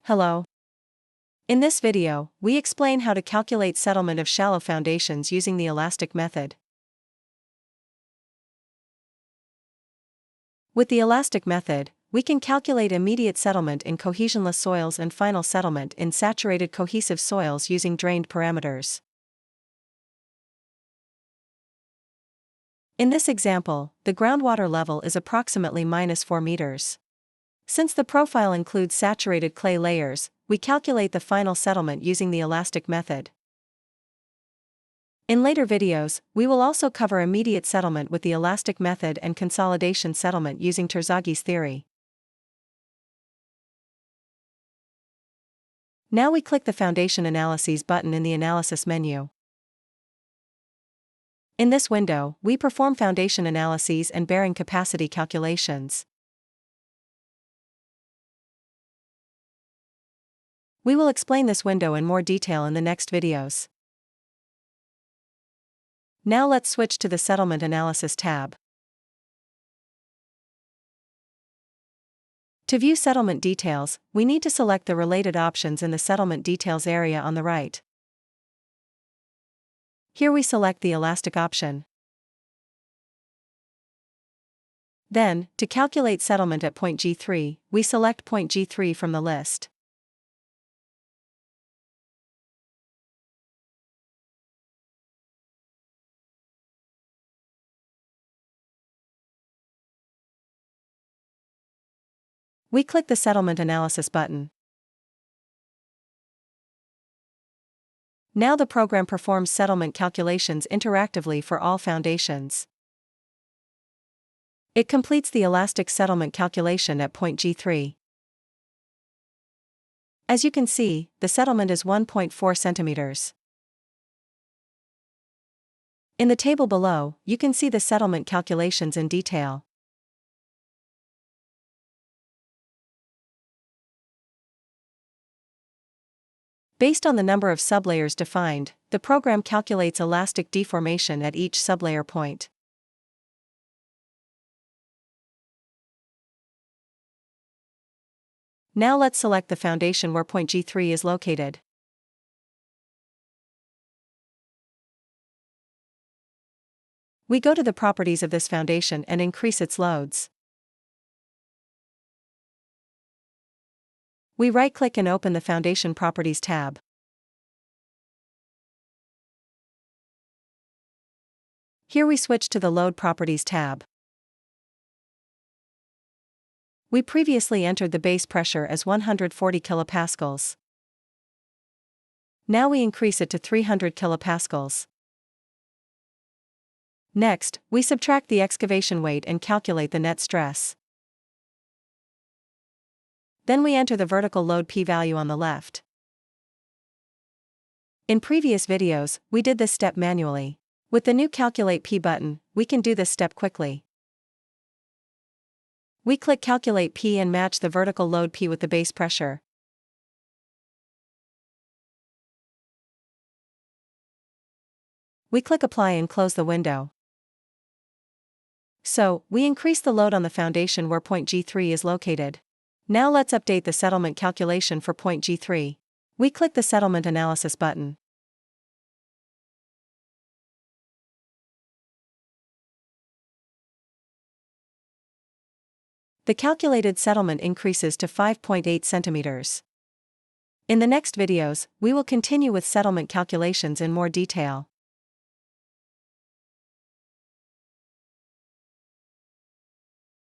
Hello. In this video, we explain how to calculate settlement of shallow foundations using the elastic method. With the elastic method, we can calculate immediate settlement in cohesionless soils and final settlement in saturated cohesive soils using drained parameters. In this example, the groundwater level is approximately -4 meters. Since the profile includes saturated clay layers, we calculate the final settlement using the elastic method. In later videos, we will also cover immediate settlement with the elastic method and consolidation settlement using Terzaghis theory. Now we click the Foundation Analyses button in the Analysis menu. In this window, we perform foundation analyses and bearing capacity calculations. We will explain this window in more detail in the next videos. Now let's switch to the Settlement Analysis tab. To view settlement details, we need to select the related options in the Settlement Details area on the right. Here we select the elastic option. Then, to calculate settlement at point G3, we select point G3 from the list. We click the Settlement Analysis button. Now the program performs settlement calculations interactively for all foundations. It completes the elastic settlement calculation at point G3. As you can see, the settlement is 1.4 centimeters. In the table below, you can see the settlement calculations in detail. Based on the number of sublayers defined, the program calculates elastic deformation at each sublayer point. Now let's select the foundation where point G3 is located. We go to the properties of this foundation and increase its loads. We right-click and open the Foundation Properties tab. Here we switch to the Load Properties tab. We previously entered the base pressure as 140 kilopascals. Now we increase it to 300 kilopascals. Next, we subtract the excavation weight and calculate the net stress. Then we enter the vertical load p-value on the left. In previous videos, we did this step manually. With the new Calculate P button, we can do this step quickly. We click Calculate P and match the vertical load P with the base pressure. We click Apply and close the window. So, we increase the load on the foundation where point G3 is located. Now let's update the settlement calculation for point G3. We click the Settlement Analysis button. The calculated settlement increases to 5.8 centimeters. In the next videos, we will continue with settlement calculations in more detail.